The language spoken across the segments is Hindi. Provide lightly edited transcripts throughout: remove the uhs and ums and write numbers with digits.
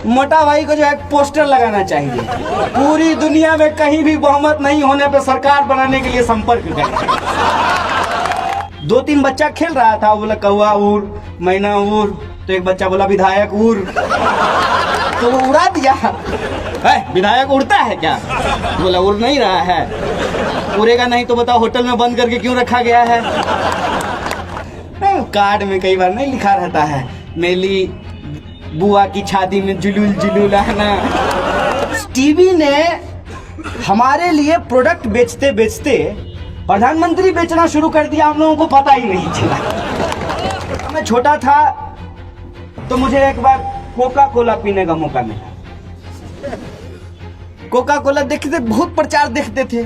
मोटा भाई को जो है पोस्टर लगाना चाहिए, पूरी दुनिया में कहीं भी बहुमत नहीं होने पर सरकार बनाने के लिए संपर्क करें। 2-3 बच्चा खेल रहा था, वो बोला कौवा उड़, मैना उड़, तो एक बच्चा बोला विधायक उड़, तो वो उड़ा दिया। विधायक उड़ता है क्या? बोला उड़ नहीं रहा है, उड़ेगा नहीं तो बताओ होटल में बंद करके क्यों रखा गया है? कार्ड में कई बार नहीं लिखा रहता है, मेरी बुआ की शादी में जुलूल जुलूल आना। टीवी ने हमारे लिए प्रोडक्ट बेचते बेचते प्रधानमंत्री बेचना शुरू कर दिया, हम लोगों को पता ही नहीं चला। मैं छोटा था तो मुझे एक बार कोका कोला पीने का मौका मिला। कोका कोला देखते, बहुत प्रचार देखते थे,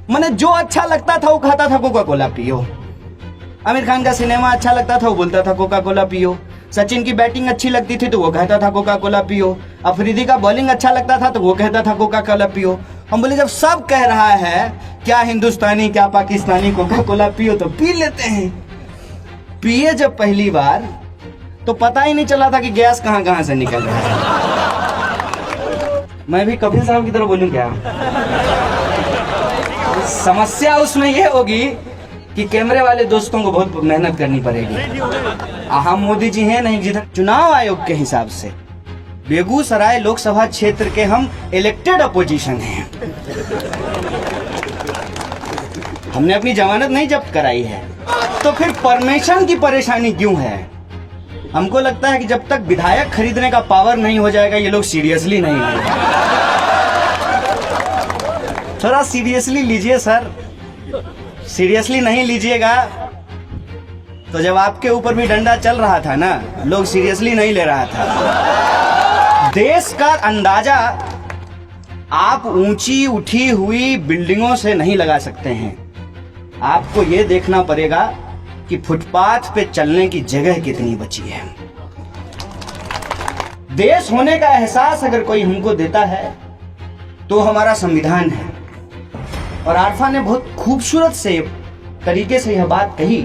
मैंने जो अच्छा लगता था वो कहता था कोका कोला पियो। आमिर खान का सिनेमा अच्छा लगता था, वो बोलता था कोका कोला पियो। सचिन की बैटिंग अच्छी लगती थी तो वो कहता था कोका कोला पियो। अफरीदी का बॉलिंग अच्छा लगता था तो वो कहता था कोका कोला पियो। हम बोले जब सब कह रहा है, क्या हिंदुस्तानी क्या पाकिस्तानी, कोका कोला पियो तो पी लेते हैं। पिए जब पहली बार तो पता ही नहीं चला था कि गैस कहां कहां से निकल रहा है। मैं भी कपिल साहब की तरह बोलूं क्या? समस्या उसमें यह होगी कि कैमरे वाले दोस्तों को बहुत मेहनत करनी पड़ेगी। हम मोदी जी हैं नहीं जिधर। चुनाव आयोग के हिसाब से बेगूसराय लोकसभा क्षेत्र के हम इलेक्टेड अपोजिशन हैं। हमने अपनी जमानत नहीं जब्त कराई है, तो फिर परमिशन की परेशानी क्यों है? हमको लगता है कि जब तक विधायक खरीदने का पावर नहीं हो जाएगा ये लोग सीरियसली नहीं लेंगे। थोड़ा सीरियसली लीजिए सर, सीरियसली नहीं लीजिएगा तो जब आपके ऊपर भी डंडा चल रहा था ना, लोग सीरियसली नहीं ले रहा था। देश का अंदाजा आप ऊंची उठी हुई बिल्डिंगों से नहीं लगा सकते हैं, आपको यह देखना पड़ेगा कि फुटपाथ पे चलने की जगह कितनी बची है। देश होने का एहसास अगर कोई हमको देता है तो हमारा संविधान है। और आरफा ने बहुत खूबसूरत से तरीके से यह बात कही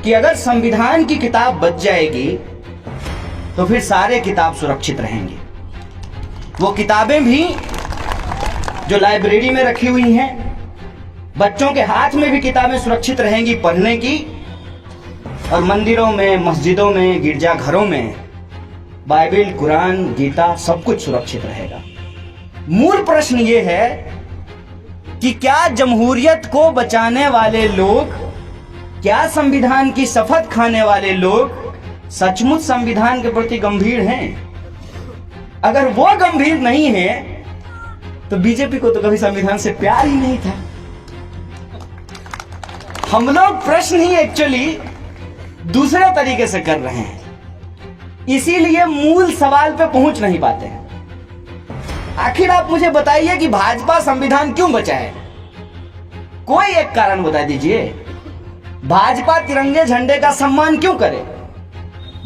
कि अगर संविधान की किताब बच जाएगी तो फिर सारे किताब सुरक्षित रहेंगे। वो किताबें भी जो लाइब्रेरी में रखी हुई हैं, बच्चों के हाथ में भी किताबें सुरक्षित रहेंगी पढ़ने की, और मंदिरों में, मस्जिदों में, गिरजाघरों में बाइबिल, कुरान, गीता सब कुछ सुरक्षित रहेगा। मूल प्रश्न ये है कि क्या जमहूरियत को बचाने वाले लोग, क्या संविधान की शपथ खाने वाले लोग सचमुच संविधान के प्रति गंभीर हैं? अगर वो गंभीर नहीं है तो बीजेपी को तो कभी संविधान से प्यार ही नहीं था। हम लोग प्रश्न ही एक्चुअली दूसरे तरीके से कर रहे हैं, इसीलिए मूल सवाल पे पहुंच नहीं पाते हैं। आखिर आप मुझे बताइए कि भाजपा संविधान क्यों बचाए? कोई एक कारण बता दीजिए। भाजपा तिरंगे झंडे का सम्मान क्यों करे?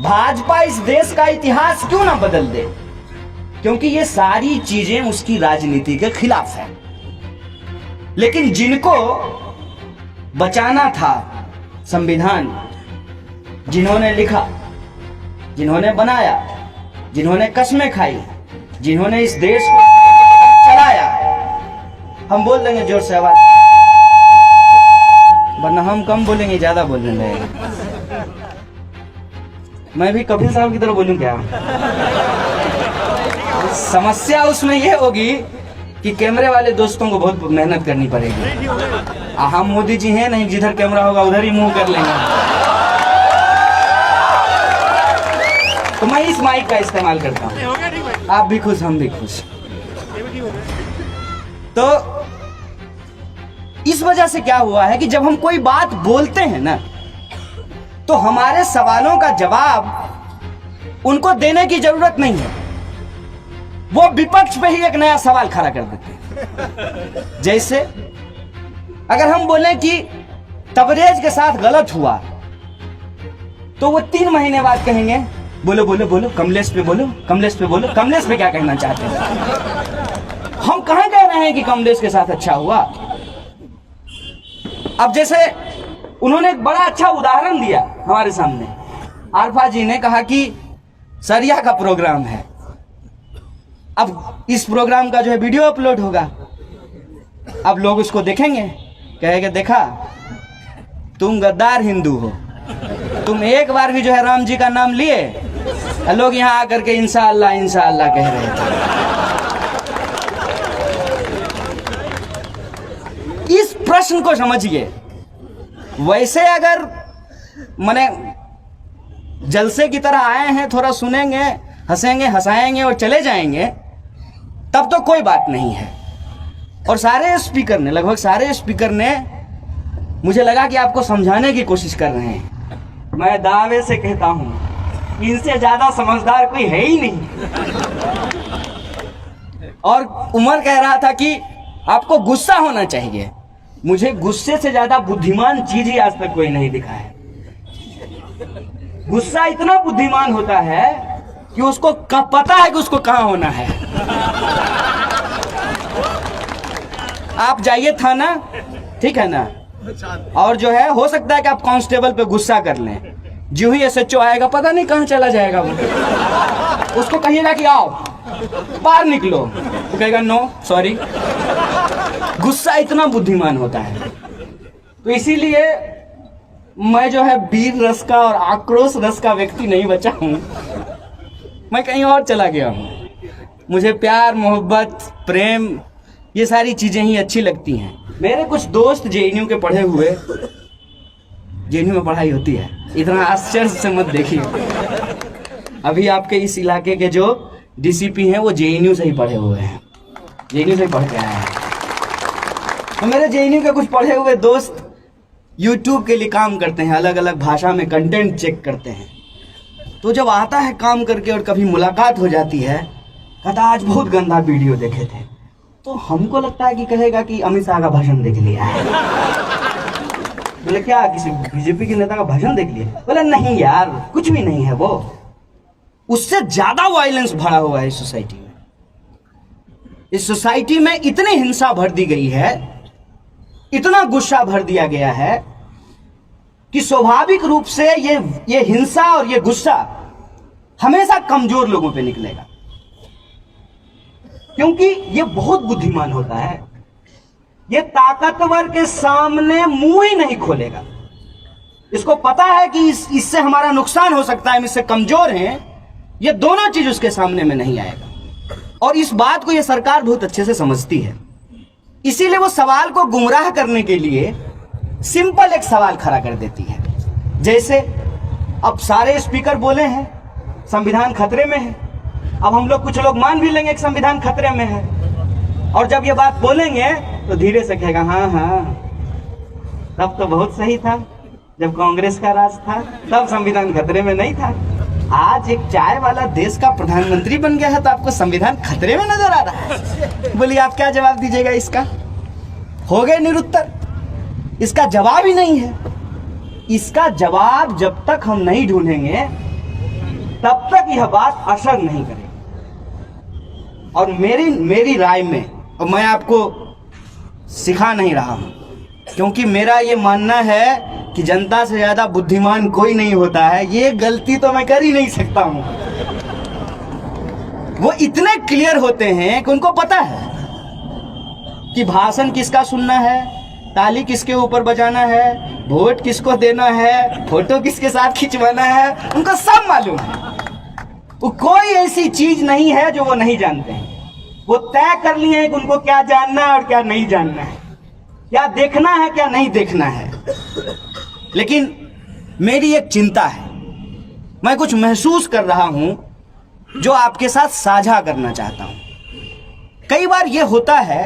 भाजपा इस देश का इतिहास क्यों ना बदल दे? क्योंकि ये सारी चीजें उसकी राजनीति के खिलाफ है। लेकिन जिनको बचाना था संविधान, जिन्होंने लिखा, जिन्होंने बनाया, जिन्होंने कस्में खाई, जिन्होंने इस देश को चलाया, हम बोल देंगे जोर से आवाज, वरना हम कम बोलेंगे, ज्यादा बोलने लगेंगे। मैं भी कपिल साहब की तरह बोलूं क्या? समस्या उसमें यह होगी कि कैमरे वाले दोस्तों को बहुत मेहनत करनी पड़ेगी। हम मोदी जी हैं नहीं, जिधर कैमरा होगा उधर ही मुंह कर लेंगे। तो मैं इस माइक का इस्तेमाल करता हूं, आप भी खुश, हम भी खुश। तो इस वजह से क्या हुआ है कि जब हम कोई बात बोलते हैं ना, तो हमारे सवालों का जवाब उनको देने की जरूरत नहीं है, वो विपक्ष पे ही एक नया सवाल खड़ा कर देते हैं। जैसे अगर हम बोलें कि तबरेज के साथ गलत हुआ, तो वो 3 महीने बाद कहेंगे बोलो बोलो बोलो, कमलेश पे बोलो, कमलेश पे बोलो। कमलेश पे क्या कहना चाहते हैं? हम कहां कह रहे हैं कि कमलेश के साथ अच्छा हुआ? अब जैसे उन्होंने एक बड़ा अच्छा उदाहरण दिया हमारे सामने, आरफा जी ने कहा कि सरिया का प्रोग्राम है। अब इस प्रोग्राम का जो है वीडियो अपलोड होगा, अब लोग उसको देखेंगे, कहेंगे देखा तुम गद्दार हिंदू हो, तुम एक बार भी जो है राम जी का नाम लिए, लोग यहाँ आकर के इंशाअल्लाह इंशाअल्लाह कह रहे थे। इस प्रश्न को समझिए। वैसे अगर माने जलसे की तरह आए हैं, थोड़ा सुनेंगे, हंसेंगे, हंसाएंगे और चले जाएंगे, तब तो कोई बात नहीं है। और सारे स्पीकर ने, लगभग सारे स्पीकर ने, मुझे लगा कि आपको समझाने की कोशिश कर रहे हैं। मैं दावे से कहता हूं इनसे ज्यादा समझदार कोई है ही नहीं। और उमर कह रहा था कि आपको गुस्सा होना चाहिए। मुझे गुस्से से ज्यादा बुद्धिमान चीज ही आज तक कोई नहीं दिखा है। गुस्सा इतना बुद्धिमान होता है कि उसको पता है कि उसको कहां होना है। आप जाइए थाना, ठीक है ना, और जो है हो सकता है कि आप कांस्टेबल पे गुस्सा कर लें, जो ही एसएचओ आएगा पता नहीं कहां चला जाएगा वो। उसको कहिएगा कि आओ बाहर निकलो, वो कहेगा नो सॉरी। गुस्सा इतना बुद्धिमान होता है। तो इसीलिए मैं जो है वीर रस का और आक्रोश रस का व्यक्ति नहीं बचा हूं, मैं कहीं और चला गया हूं। मुझे प्यार, मोहब्बत, प्रेम, ये सारी चीजें ही अच्छी लगती हैं। मेरे कुछ दोस्त जेएनयू के पढ़े हुए, जेएनयू में पढ़ाई होती है, इतना आश्चर्य से मत देखिए। अभी आपके इस इलाके के जो डीसीपी हैं वो जेएनयू से ही पढ़े हुए हैं, जेएनयू से ही पढ़ के आए हैं। तो मेरे जेएनयू के कुछ पढ़े हुए दोस्त यूट्यूब के लिए काम करते हैं, अलग अलग भाषा में कंटेंट चेक करते हैं। तो जब आता है काम करके और कभी मुलाकात हो जाती है, कहता आज बहुत गंदा वीडियो देखे थे, तो हमको लगता है कि कहेगा कि अमित शाह का भाषण देख लिया है। बोले क्या किसी बीजेपी के नेता का भाषण देख लिया? बोले नहीं यार, कुछ भी नहीं है, वो उससे ज्यादा वायलेंस भरा हुआ है इस सोसाइटी में। इस सोसाइटी में इतनी हिंसा भर दी गई है, इतना गुस्सा भर दिया गया है कि स्वाभाविक रूप से ये हिंसा और ये गुस्सा हमेशा कमजोर लोगों पे निकलेगा, क्योंकि ये बहुत बुद्धिमान होता है। ये ताकतवर के सामने मुंह ही नहीं खोलेगा। इसको पता है कि इससे हमारा नुकसान हो सकता है, हम इससे कमजोर हैं, ये दोनों चीज उसके सामने में नहीं आएगा। और इस बात को ये सरकार बहुत अच्छे से समझती है। इसीलिए वो सवाल को गुमराह करने के लिए सिंपल एक सवाल खड़ा कर देती है। जैसे अब सारे स्पीकर बोले हैं संविधान खतरे में है, अब हम लोग कुछ लोग मान भी लेंगे कि संविधान खतरे में है, और जब ये बात बोलेंगे तो धीरे से कहेगा हाँ हाँ तब तो बहुत सही था, जब कांग्रेस का राज था तब संविधान खतरे में नहीं था। आज एक चाय वाला देश का प्रधानमंत्री बन गया है तो आपको संविधान खतरे में नजर आ रहा है। बोलिए आप क्या जवाब दीजिएगा इसका? हो गए निरुत्तर, इसका जवाब ही नहीं है। इसका जवाब जब तक हम नहीं ढूंढेंगे तब तक यह बात असर नहीं करेगी। और मेरी राय में, और मैं आपको सिखा नहीं रहा हूं, क्योंकि मेरा ये मानना है कि जनता से ज्यादा बुद्धिमान कोई नहीं होता है। ये गलती तो मैं कर ही नहीं सकता हूं। वो इतने क्लियर होते हैं कि उनको पता है कि भाषण किसका सुनना है, ताली किसके ऊपर बजाना है, वोट किसको देना है, फोटो किसके साथ खिंचवाना है, उनको सब मालूम है। वो कोई ऐसी चीज नहीं है जो वो नहीं जानते हैं। वो तय कर लिए हैं कि उनको क्या जानना है और क्या नहीं जानना है, क्या देखना है क्या नहीं देखना है। लेकिन मेरी एक चिंता है, मैं कुछ महसूस कर रहा हूं जो आपके साथ साझा करना चाहता हूं। कई बार यह होता है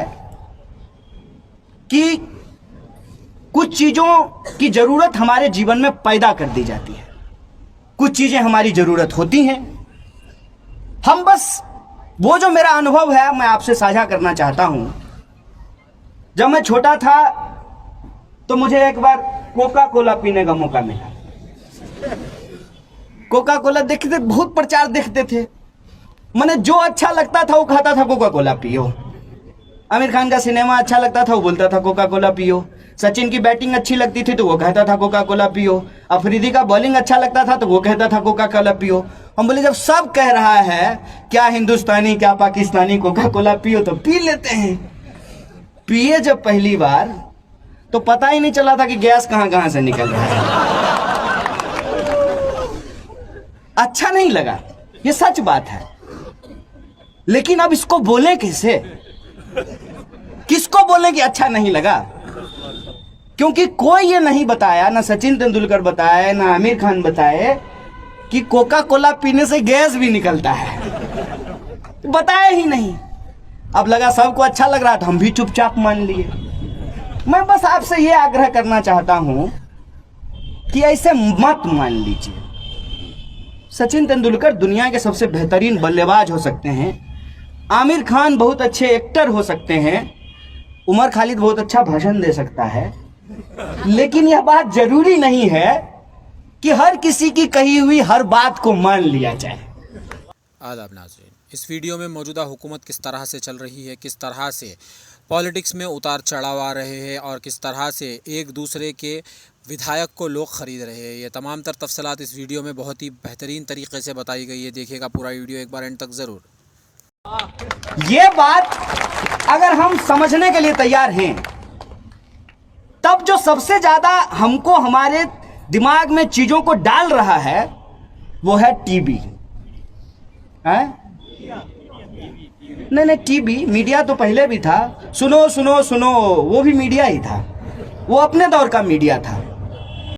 कि कुछ चीजों की जरूरत हमारे जीवन में पैदा कर दी जाती है, कुछ चीजें हमारी जरूरत होती हैं। हम बस वो जो मेरा अनुभव है मैं आपसे साझा करना चाहता हूं। जब मैं छोटा था तो मुझे एक बार कोका कोला पीने का मौका मिला। कोका कोला देखते, बहुत प्रचार देखते थे, मैंने जो अच्छा लगता था वो कहता था कोका कोला पियो। आमिर खान का सिनेमा अच्छा लगता था वो बोलता था कोका कोला पियो। सचिन की बैटिंग अच्छी लगती थी तो वो कहता था कोका कोला पियो। अफरीदी का बॉलिंग अच्छा लगता था तो वो कहता था कोका कोला पियो। हम बोले जब सब कह रहा है क्या हिंदुस्तानी क्या पाकिस्तानी कोका कोला पियो तो पी लेते हैं। पिए जब पहली बार तो पता ही नहीं चला था कि गैस कहां कहां से निकल रहा है। अच्छा नहीं लगा, ये सच बात है। लेकिन अब इसको बोले कैसे, किसको बोले कि अच्छा नहीं लगा? क्योंकि कोई ये नहीं बताया, ना सचिन तेंदुलकर बताए ना आमिर खान बताए कि कोका कोला पीने से गैस भी निकलता है। बताया ही नहीं। अब लगा सबको अच्छा लग रहा था, हम भी चुपचाप मान लिए। मैं बस आपसे ये आग्रह करना चाहता हूं कि ऐसे मत मान लीजिए। सचिन तेंदुलकर दुनिया के सबसे बेहतरीन बल्लेबाज हो सकते हैं, आमिर खान बहुत अच्छे एक्टर हो सकते हैं, उमर खालिद बहुत अच्छा भाषण दे सकता है, लेकिन यह बात जरूरी नहीं है कि हर किसी की कही हुई हर बात को मान लिया जाए। आदाब नाज़रीन, इस वीडियो में मौजूदा हुकूमत किस तरह से चल रही है, किस तरह से पॉलिटिक्स में उतार चढ़ाव आ रहे हैं और किस तरह से एक दूसरे के विधायक को लोग ख़रीद रहे हैं, ये तमाम तर तफसीलात इस वीडियो में बहुत ही बेहतरीन तरीके से बताई गई है। देखिएगा पूरा वीडियो एक बार एंड तक ज़रूर। ये बात अगर हम समझने के लिए तैयार हैं, तब जो सबसे ज़्यादा हमको हमारे दिमाग में चीज़ों को डाल रहा है वो है टीबी। है? नहीं, टीबी मीडिया तो पहले भी था। सुनो सुनो सुनो, वो भी मीडिया ही था, वो अपने दौर का मीडिया था।